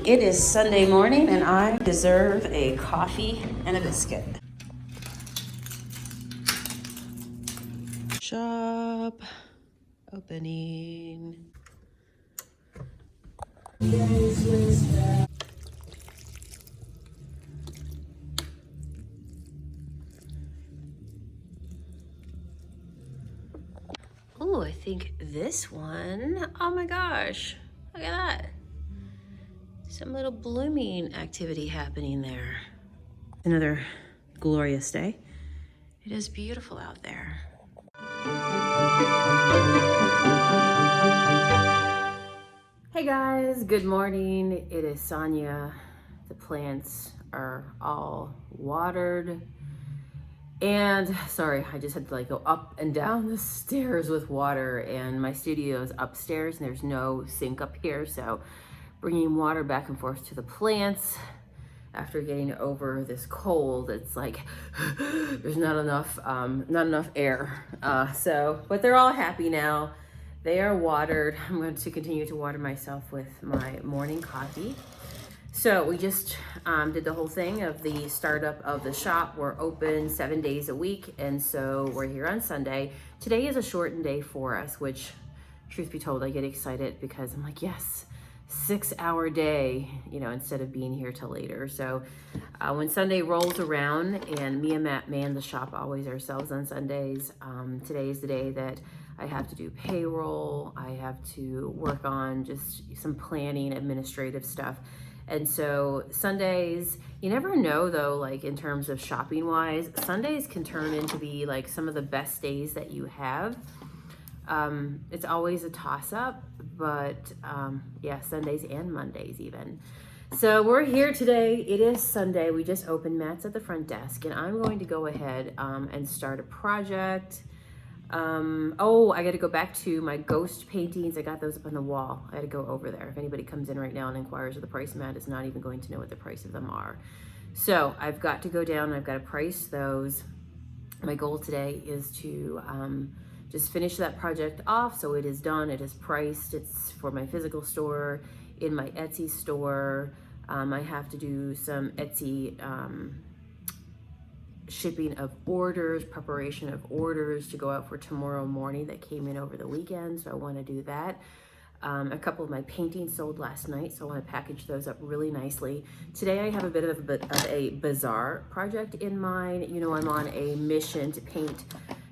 It is Sunday morning and I deserve a coffee and a biscuit. Shop opening. Oh, I think this one, oh my gosh, look at that. Some little blooming activity happening there. Another glorious day. It is beautiful out there. Hey guys, good morning. It is Sonia. The plants are all watered. And sorry, I just had to like go up and down the stairs with water, and my studio is upstairs and there's no sink up here. So bringing water back and forth to the plants after getting over this cold, it's like there's not enough air. But they're all happy now. They are watered. I'm going to continue to water myself with my morning coffee. So we just did the whole thing of the startup of the shop. We're open 7 days a week, and so we're here on Sunday. Today is a shortened day for us, which, truth be told, I get excited because I'm like, yes, 6-hour day, instead of being here till later. So when Sunday rolls around, and me and Matt man the shop always ourselves on Sundays, today is the day that I have to do payroll. I have to work on just some planning, administrative stuff. And so Sundays, you never know though, like in terms of shopping wise, Sundays can turn into be like some of the best days that you have. It's always a toss up, but yeah, Sundays and Mondays even. So we're here today. It is Sunday. We just opened. Matt's at the front desk, and I'm going to go ahead and start a project. I got to go back to my ghost paintings. I got those up on the wall. I got to go over there. If anybody comes in right now and inquires of the price, Matt is not even going to know what the price of them are. So I've got to go down. I've got to price those. My goal today is to just finish that project off. So it is done. It is priced. It's for my physical store. In my Etsy store, I have to do some Etsy shipping of orders, preparation of orders to go out for tomorrow morning that came in over the weekend. So I want to do that. A couple of my paintings sold last night, so I want to package those up really nicely. Today I have a bit of a bizarre project in mind. I'm on a mission to paint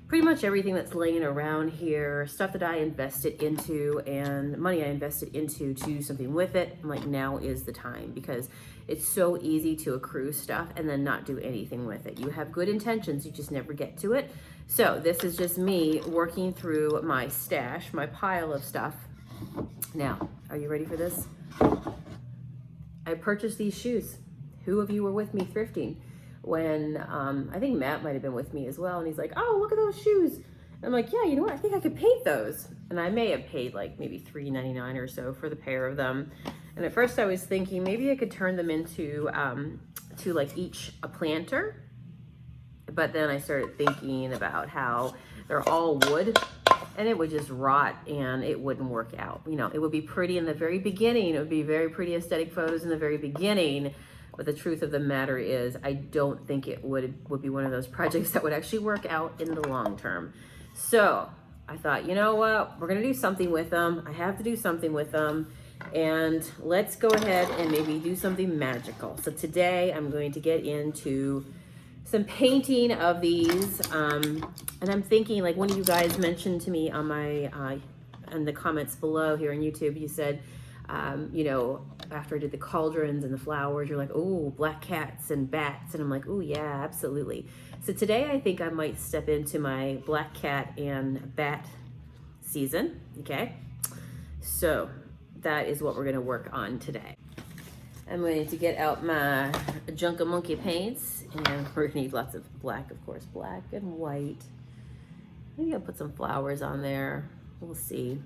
pretty much everything that's laying around here, stuff that I invested into and money I invested into to do something with it. I'm like, now is the time, because it's so easy to accrue stuff and then not do anything with it. You have good intentions, you just never get to it. So this is just me working through my stash, my pile of stuff. Now, are you ready for this? I purchased these shoes. Who of you were with me thrifting when I think Matt might have been with me as well, and he's like, oh, look at those shoes. And I'm like, yeah, you know what, I think I could paint those. And I may have paid like maybe $3.99 or so for the pair of them. And at first I was thinking maybe I could turn them into to like each a planter, but then I started thinking about how they're all wood and it would just rot and it wouldn't work out. It would be pretty in the very beginning. It would be very pretty aesthetic photos in the very beginning. But the truth of the matter is, I don't think it would be one of those projects that would actually work out in the long term. So I thought, you know what, we're gonna do something with them. I have to do something with them. And let's go ahead and maybe do something magical. So today I'm going to get into some painting of these. And I'm thinking, like, one of you guys mentioned to me on my, in the comments below here on YouTube, you said, after I did the cauldrons and the flowers, you're like, oh, black cats and bats. And I'm like, oh yeah, absolutely. So today I think I might step into my black cat and bat season, okay? So that is what we're gonna work on today. I'm going to get out my Junka Monkey paints, and we're gonna need lots of black, of course, black and white. Maybe I'll put some flowers on there, we'll see.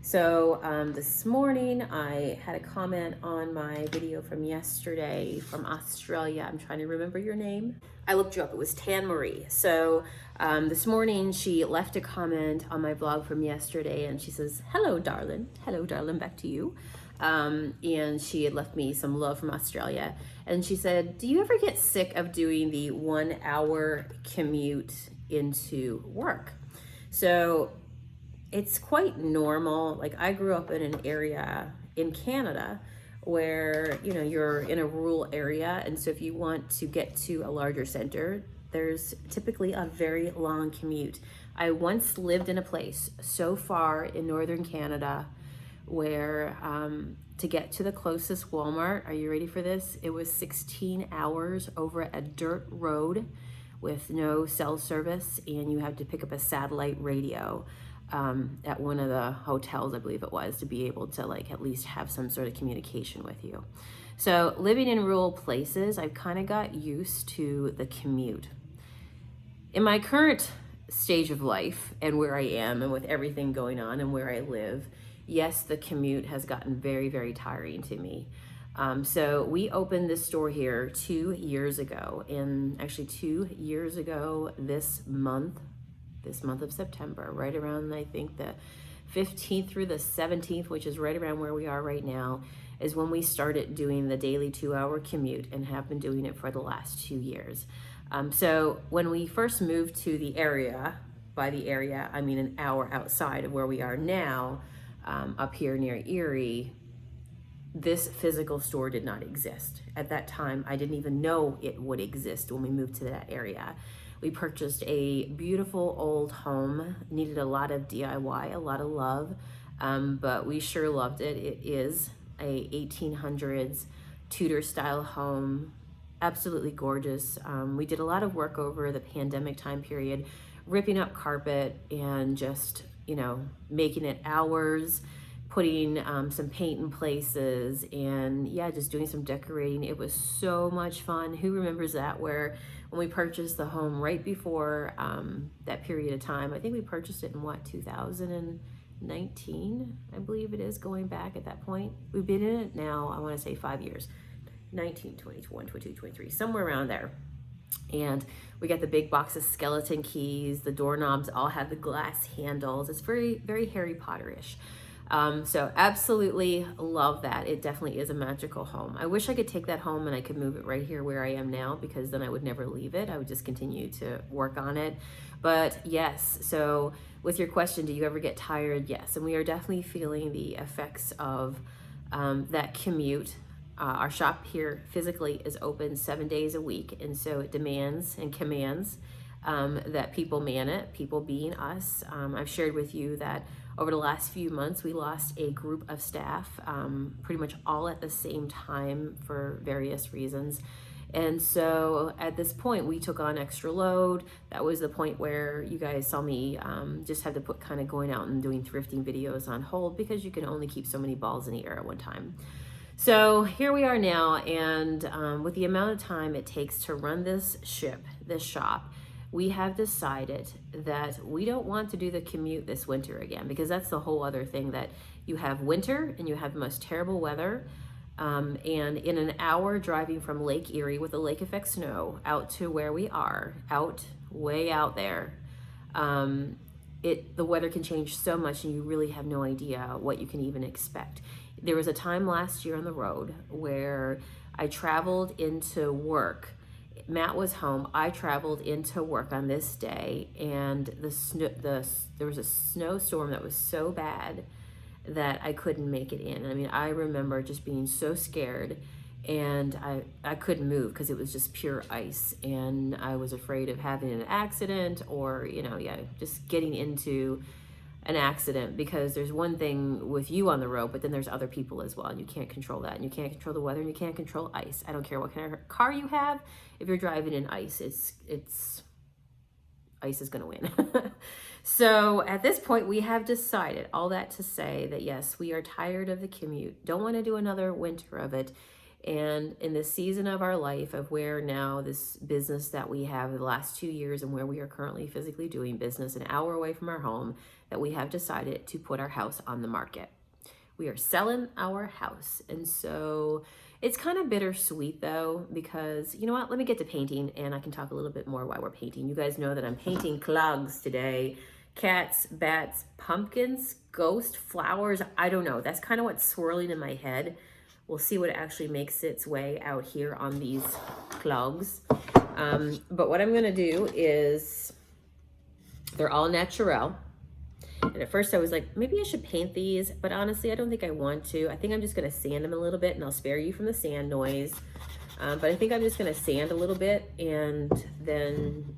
So this morning I had a comment on my video from yesterday from Australia. I'm trying to remember your name. I looked you up. It was Tan Marie. So this morning she left a comment on my vlog from yesterday, and she says, "Hello, darling. Hello, darling. Back to you." And she had left me some love from Australia. And she said, "Do you ever get sick of doing the 1 hour commute into work?" So it's quite normal. Like, I grew up in an area in Canada where, you know, you're in a rural area. And so if you want to get to a larger center, there's typically a very long commute. I once lived in a place so far in northern Canada where to get to the closest Walmart, are you ready for this? It was 16 hours over a dirt road with no cell service, and you had to pick up a satellite radio at one of the hotels, I believe it was, to be able to like at least have some sort of communication with you. So living in rural places, I've kind of got used to the commute. In my current stage of life and where I am and with everything going on and where I live, yes, the commute has gotten very, very tiring to me. So we opened this store here 2 years ago, and actually 2 years ago this month of September, right around, I think, the 15th through the 17th, which is right around where we are right now, is when we started doing the daily 2-hour commute and have been doing it for the last 2 years. So when we first moved to the area, by the area, I mean an hour outside of where we are now, up here near Erie, this physical store did not exist. At that time, I didn't even know it would exist when we moved to that area. We purchased a beautiful old home, needed a lot of DIY, a lot of love, but we sure loved it. It is a 1800s Tudor style home, absolutely gorgeous. We did a lot of work over the pandemic time period, ripping up carpet and just, you know, making it ours, putting some paint in places, and yeah, just doing some decorating. It was so much fun. Who remembers that? Where when we purchased the home right before that period of time, I think we purchased it in what, 2019, I believe it is, going back at that point. We've been in it now, I want to say 5 years, 19, 21, 22, 23, somewhere around there. And we got the big box of skeleton keys. The doorknobs all have the glass handles. It's very, very Harry Potter-ish. So absolutely love that. It definitely is a magical home. I wish I could take that home and I could move it right here where I am now, because then I would never leave it. I would just continue to work on it. But yes, so with your question, do you ever get tired? Yes, and we are definitely feeling the effects of that commute. Our shop here physically is open 7 days a week, and so it demands and commands that people man it, people being us. I've shared with you that over the last few months, we lost a group of staff pretty much all at the same time for various reasons. And so at this point, we took on extra load. That was the point where you guys saw me just had to put kind of going out and doing thrifting videos on hold, because you can only keep so many balls in the air at one time. So here we are now, and with the amount of time it takes to run this shop, we have decided that we don't want to do the commute this winter again, because that's the whole other thing, that you have winter and you have the most terrible weather. And in an hour driving from Lake Erie with the lake effect snow out to where we are, way out there, the weather can change so much and you really have no idea what you can even expect. There was a time last year on the road where I traveled into work. Matt was home. I traveled into work on this day, and there was a snowstorm that was so bad that I couldn't make it in. I mean, I remember just being so scared, and I couldn't move because it was just pure ice, and I was afraid of having an accident or, just getting into an accident, because there's one thing with you on the road, but then there's other people as well, and you can't control that, and you can't control the weather, and you can't control ice. I don't care what kind of car you have. If you're driving in ice, ice is going to win. So at this point, we have decided, all that to say that yes, we are tired of the commute, don't want to do another winter of it. And in the season of our life of where now this business that we have the last 2 years and where we are currently physically doing business, an hour away from our home, that we have decided to put our house on the market. We are selling our house. And so it's kind of bittersweet though, because you know what, let me get to painting and I can talk a little bit more while we're painting. You guys know that I'm painting clogs today. Cats, bats, pumpkins, ghost, flowers. I don't know. That's kind of what's swirling in my head. We'll see what actually makes its way out here on these clogs. But what I'm gonna do is, they're all natural. And at first I was like, maybe I should paint these, but honestly, I don't think I want to. I think I'm just gonna sand them a little bit, and I'll spare you from the sand noise. But I think I'm just gonna sand a little bit and then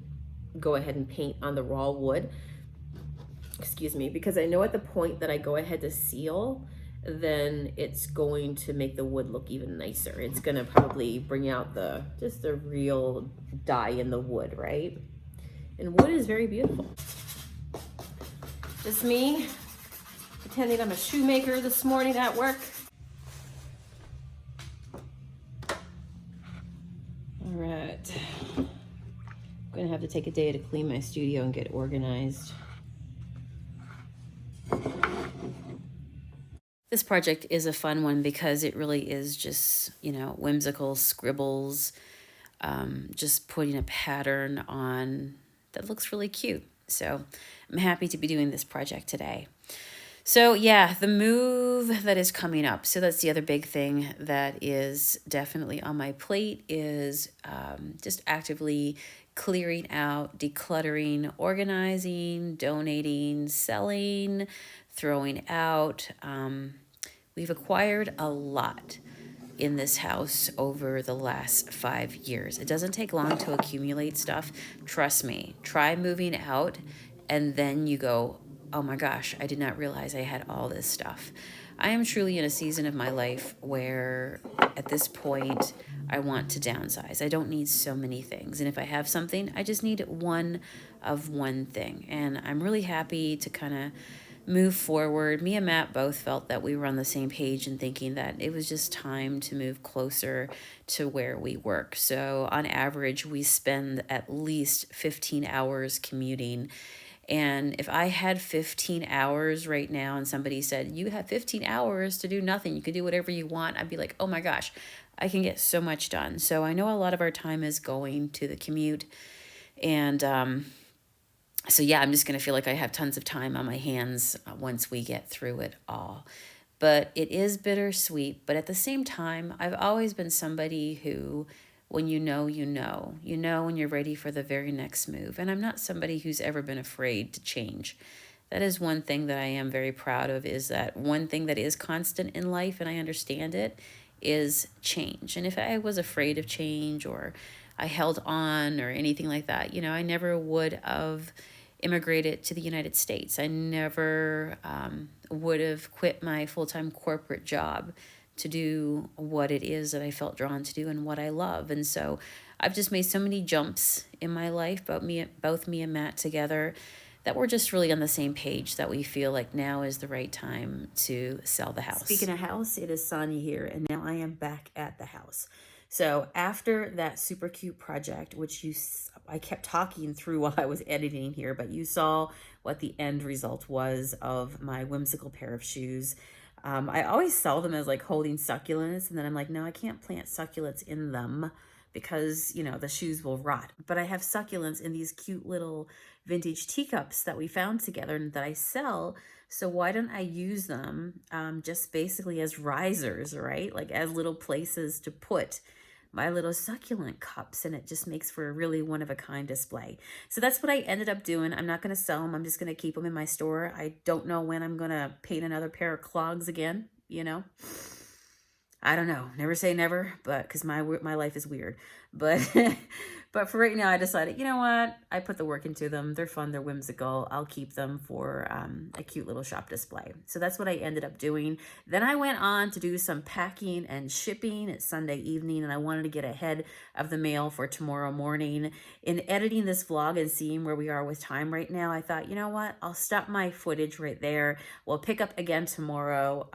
go ahead and paint on the raw wood. Excuse me, because I know at the point that I go ahead to seal, then it's going to make the wood look even nicer. It's gonna probably bring out just the real dye in the wood, right? And wood is very beautiful. Just me pretending I'm a shoemaker this morning at work. All right. I'm gonna have to take a day to clean my studio and get organized. This project is a fun one because it really is just, you know, whimsical scribbles, just putting a pattern on that looks really cute. So I'm happy to be doing this project today. So yeah, the move that is coming up. So that's the other big thing that is definitely on my plate is just actively clearing out, decluttering, organizing, donating, selling, throwing out. We've acquired a lot in this house over the last 5 years. It doesn't take long to accumulate stuff. Trust me, try moving out and then you go, oh my gosh, I did not realize I had all this stuff. I am truly in a season of my life where at this point I want to downsize. I don't need so many things. And if I have something, I just need one thing. And I'm really happy to kind of move forward. Me and Matt both felt that we were on the same page in thinking that it was just time to move closer to where we work. So on average, we spend at least 15 hours commuting. And if I had 15 hours right now and somebody said, you have 15 hours to do nothing, you can do whatever you want, I'd be like, oh my gosh, I can get so much done. So I know a lot of our time is going to the commute. And so yeah, I'm just going to feel like I have tons of time on my hands once we get through it all. But it is bittersweet. But at the same time, I've always been somebody who, when you know when you're ready for the very next move. And I'm not somebody who's ever been afraid to change. That is one thing that I am very proud of, is that one thing that is constant in life, and I understand it, is change. And if I was afraid of change or I held on or anything like that, you know, I never would have immigrated to the United States. I never would have quit my full-time corporate job to do what it is that I felt drawn to do and what I love. And so I've just made so many jumps in my life, both me and Matt together, that we're just really on the same page, that we feel like now is the right time to sell the house. Speaking of house, it is Sonia here, and now I am back at the house. So after that super cute project, which I kept talking through while I was editing here, but you saw what the end result was of my whimsical pair of shoes. I always sell them as like holding succulents, and then I'm like, no, I can't plant succulents in them because, you know, the shoes will rot. But I have succulents in these cute little vintage teacups that we found together and that I sell. So why don't I use them just basically as risers, right? Like as little places to put my little succulent cups, and it just makes for a really one-of-a-kind display. So that's what I ended up doing. I'm not going to sell them. I'm just going to keep them in my store. I don't know when I'm going to paint another pair of clogs again, you know. I don't know. Never say never, but because my life is weird. But but for right now, I decided, you know what? I put the work into them. They're fun. They're whimsical. I'll keep them for a cute little shop display. So that's what I ended up doing. Then I went on to do some packing and shipping. It's Sunday evening, and I wanted to get ahead of the mail for tomorrow morning. In editing this vlog and seeing where we are with time right now, I thought, you know what? I'll stop my footage right there. We'll pick up again tomorrow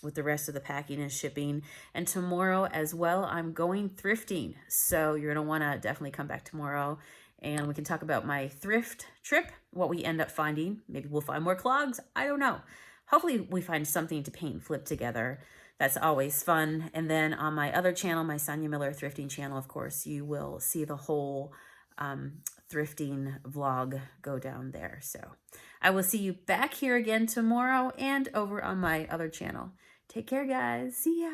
with the rest of the packing and shipping. And tomorrow as well, I'm going thrifting. So you're going to want to definitely come back tomorrow and we can talk about my thrift trip, what we end up finding. Maybe we'll find more clogs. I don't know. Hopefully we find something to paint and flip together. That's always fun. And then on my other channel, my Sonia Miller thrifting channel, of course, you will see the whole thrifting vlog go down there. So I will see you back here again tomorrow and over on my other channel. Take care, guys. See ya.